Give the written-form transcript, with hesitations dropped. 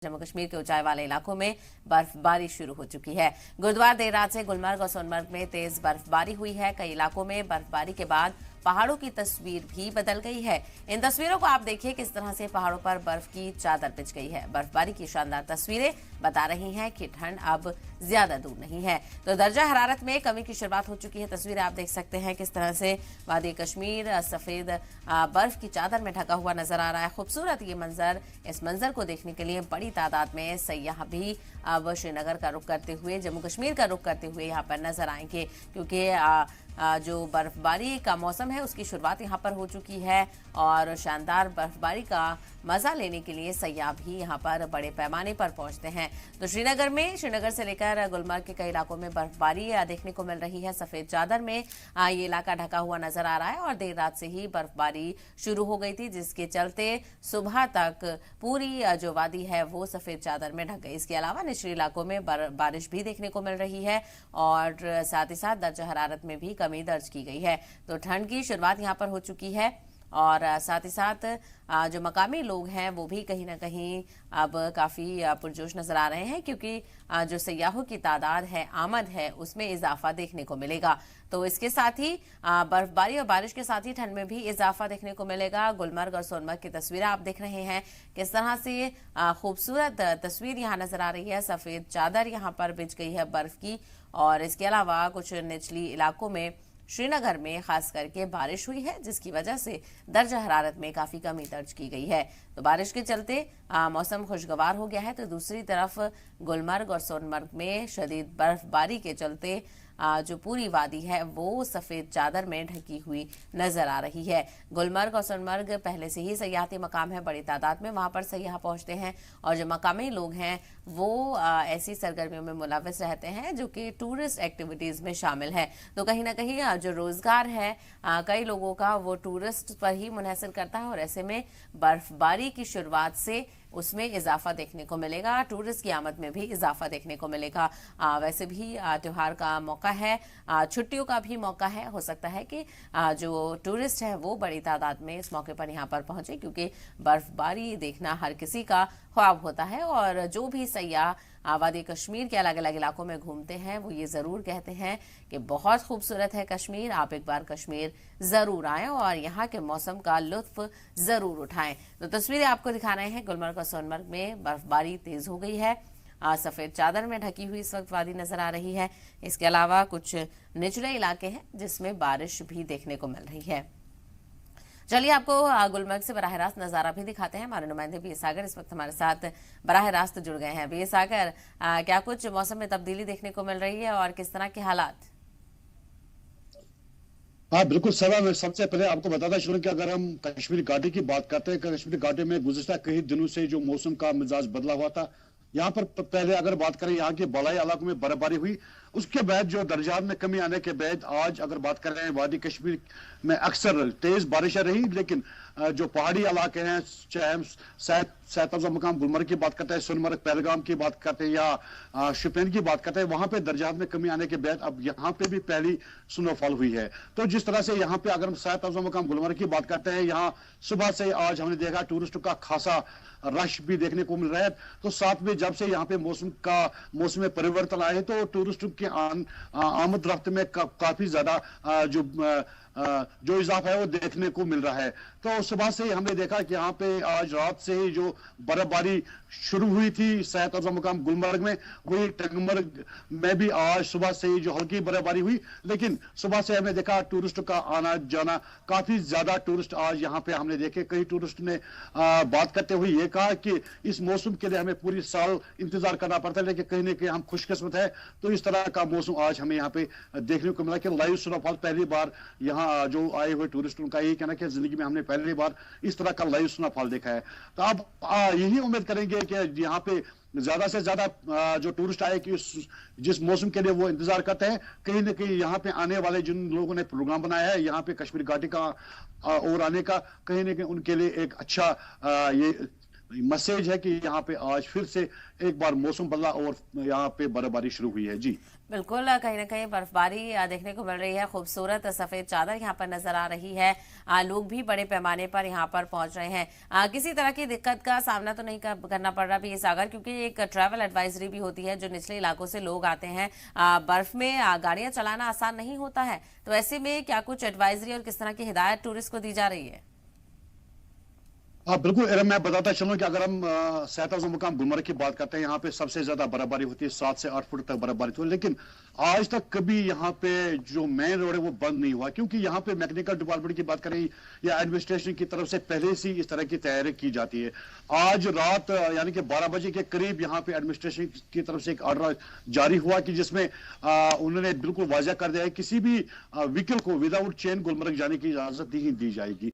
जम्मू कश्मीर के ऊंचाई वाले इलाकों में बर्फबारी शुरू हो चुकी है। गुरुवार देर रात से गुलमर्ग और सोनमर्ग में तेज बर्फबारी हुई है। कई इलाकों में बर्फबारी के बाद पहाड़ों की तस्वीर भी बदल गई है। इन तस्वीरों को आप देखिए किस तरह से पहाड़ों पर बर्फ की चादर बिछ गई है। बर्फबारी की शानदार तस्वीरें बता रही हैं कि ठंड अब ज्यादा दूर नहीं है। तो दर्जा हरारत में कमी की शुरुआत हो चुकी है। तस्वीरें आप देख सकते हैं किस तरह से वादी कश्मीर सफेद बर्फ की चादर में ढका हुआ नजर आ रहा है। खूबसूरत ये मंजर, इस मंजर को देखने के लिए बड़ी तादाद में सैयाह भी अब श्रीनगर का रुख करते हुए, जम्मू कश्मीर का रुख करते हुए यहाँ पर नजर आएंगे, क्योंकि जो बर्फबारी का मौसम है उसकी शुरुआत यहाँ पर हो चुकी है और शानदार बर्फबारी का मजा लेने के लिए सैयाह भी यहाँ पर बड़े पैमाने पर पहुंचते हैं। तो श्रीनगर से लेकर गुलमर्ग के कई इलाकों में बर्फबारी देखने को मिल रही है। सफेद चादर में ये इलाका ढका हुआ नजर आ रहा है और देर रात से ही बर्फबारी शुरू हो गई थी, जिसके चलते सुबह तक पूरी जो वादी है वो सफेद चादर में ढक गई। इसके अलावा निचले इलाकों में बारिश भी देखने को मिल रही है और साथ ही साथ दर्जा हरारत में भी कमी दर्ज की गई है। तो ठंड की शुरुआत यहाँ पर हो चुकी है और साथ ही साथ जो मकामी लोग हैं वो भी कहीं ना कहीं अब काफी पुरजोश नजर आ रहे हैं, क्योंकि जो सयाहों की तादाद है, आमद है, उसमें इजाफा देखने को मिलेगा। तो इसके साथ ही बर्फबारी और बारिश के साथ ही ठंड में भी इजाफा देखने को मिलेगा। गुलमर्ग और सोनमर्ग की तस्वीरें आप देख रहे हैं किस तरह से खूबसूरत तस्वीर यहाँ नजर आ रही है। सफेद चादर यहाँ पर बिछ गई है बर्फ की और इसके अलावा कुछ निचली इलाकों में श्रीनगर में खास करके बारिश हुई है, जिसकी वजह से दर्जा हरारत में काफी कमी दर्ज की गई है। तो बारिश के चलते मौसम खुशगवार हो गया है। तो दूसरी तरफ गुलमर्ग और सोनमर्ग में शदीद बर्फबारी के चलते जो पूरी वादी है वो सफेद चादर में ढकी हुई नजर आ रही है। गुलमर्ग और सोनमर्ग पहले से ही सयाहती मकाम है, बड़ी तादाद में वहां पर सयाह पहुंचते हैं और जो मकामी लोग हैं वो ऐसी सरगर्मियों में मुलविस रहते हैं जो कि टूरिस्ट एक्टिविटीज में शामिल है। तो कहीं ना कहीं जो रोजगार है कई लोगों का वो टूरिस्ट पर ही मुनहसर करता है और ऐसे में बर्फबारी की शुरुआत से उसमें इजाफा देखने को मिलेगा, टूरिस्ट की आमद में भी इजाफा देखने को मिलेगा। वैसे भी त्योहार का मौका है, छुट्टियों का भी मौका है। हो सकता है कि जो टूरिस्ट है वो बड़ी तादाद में इस मौके पर यहाँ पर पहुंचे, क्योंकि बर्फबारी देखना हर किसी का ख्वाब होता है और जो भी सयाह वादी कश्मीर के अलग अलग इलाकों में घूमते हैं वो ये जरूर कहते हैं कि बहुत खूबसूरत है कश्मीर, आप एक बार कश्मीर जरूर आएं और यहाँ के मौसम का लुत्फ जरूर उठाएं। तो तस्वीरें आपको दिखा रहे हैं। गुलमर्ग और सोनमर्ग में बर्फबारी तेज हो गई है, सफेद चादर में ढकी हुई इस वक्त वादी नजर आ रही है। इसके अलावा कुछ निचले इलाके हैं जिसमें बारिश भी देखने को मिल रही है। चलिए आपको गुलमर्ग से बराह रास्त नजारा भी दिखाते हैं। हमारे नुमाइंदे बी सागर इस वक्त हमारे साथ बराह रास्त जुड़ गए हैं। बी सागर, क्या कुछ मौसम में तब्दीली देखने को मिल रही है और किस तरह के हालात? हाँ बिल्कुल सबा, मैं सबसे पहले आपको बताता चलूं कि अगर हम कश्मीर घाटी की बात करते हैं, कश्मीर घाटी में गुज़िश्ता कई दिनों से जो मौसम का मिजाज बदला हुआ था, यहाँ पर पहले अगर बात करें यहाँ के बड़ाई इलाकों में बर्फबारी हुई, उसके बाद जो दर्जात में कमी आने के बाद आज अगर बात करें वादी कश्मीर में अक्सर तेज बारिशें रही, लेकिन जो पहाड़ी इलाके हैं, चाहे हम सैयद मकाम गुलमर्ग की बात करते हैं, सोनमर्ग पहलगाम की बात करते हैं या शिपिन की बात करते हैं, वहां पे दर्जात में कमी आने के बाद अब यहाँ पे भी पहली स्नोफॉल हुई है। तो जिस तरह से यहाँ पे अगर हम सैयद मकाम गुलमर्ग की बात करते हैं, यहाँ सुबह से आज हमने देखा टूरिस्टों का खासा रश भी देखने को मिल रहा है। तो साथ में जब से यहाँ पे मौसम में परिवर्तन आए तो टूरिस्टों की आमद रफ्त में काफी ज्यादा जो इजाफा है वो देखने को मिल रहा है। तो सुबह से हमने देखा कि यहाँ पे आज रात से ही जो बर्फबारी शुरू हुई थी सैयद मकाम गुलमर्ग में, वही टंगमर्ग में भी आज सुबह से ही जो हल्की बर्फबारी हुई, लेकिन सुबह से हमने देखा टूरिस्टों का आना जाना, काफी ज्यादा टूरिस्ट आज यहाँ पे हमने देखे। कई टूरिस्ट ने बात करते हुए ये कहा कि इस मौसम के लिए हमें पूरी साल इंतजार करना पड़ता है, लेकिन कहीं ना कहीं हम खुशकिस्मत है। तो इस तरह का मौसम आज हमें यहाँ पे देखने को मिला कि लाइव स्नोफॉल पहली बार यहाँ जो आए हुए टूरिस्ट उनका यही कहना कि जिंदगी में हमने पहली बार इस तरह का लाइव स्नोफॉल देखा है। तो अब यही उम्मीद करेंगे कि यहाँ पे ज्यादा से ज्यादा जो टूरिस्ट आए कि जिस मौसम के लिए वो इंतजार करते हैं, कहीं ना कहीं यहाँ पे आने वाले जिन लोगों ने प्रोग्राम बनाया है यहाँ पे कश्मीर घाटी का और आने का, कहीं ना कहीं उनके लिए एक अच्छा ये मैसेज है कि यहाँ पे आज फिर से एक बार मौसम बदला और यहाँ पे बर्फबारी शुरू हुई है। जी बिल्कुल, कहीं ना कहीं बर्फबारी देखने को मिल रही है। खूबसूरत सफेद चादर यहाँ पर नजर आ रही है। लोग भी बड़े पैमाने पर यहाँ पर पहुंच रहे हैं। किसी तरह की दिक्कत का सामना तो नहीं करना पड़ रहा भी सागर, क्योंकि एक ट्रैवल एडवाइजरी भी होती है जो निचले इलाकों से लोग आते हैं। बर्फ में गाड़ियां चलाना आसान नहीं होता है, तो ऐसे में क्या कुछ एडवाइजरी और किस तरह की हिदायत टूरिस्ट को दी जा रही है? हाँ बिल्कुल एरम, मैं बताता चलूं कि अगर हम सेहत मुकाम गुलमर्ग की बात करते हैं, यहाँ पे सबसे ज्यादा बर्फबारी होती है, 7 से 8 फुट तक बर्फबारी होती है। लेकिन आज तक कभी यहाँ पे जो मेन रोड है वो बंद नहीं हुआ, क्योंकि यहाँ पे मैकेनिकल डिपार्टमेंट की बात करें या एडमिनिस्ट्रेशन की तरफ से पहले से इस तरह की तैयारी की जाती है। आज रात यानी कि 12 बजे के करीब यहाँ पे एडमिनिस्ट्रेशन की तरफ से एक ऑर्डर जारी हुआ कि जिसमें उन्होंने बिल्कुल वाज़ह कर दिया है किसी भी व्हीकल को विदाउट चेन गुलमर्ग जाने की इजाजत नहीं दी जाएगी।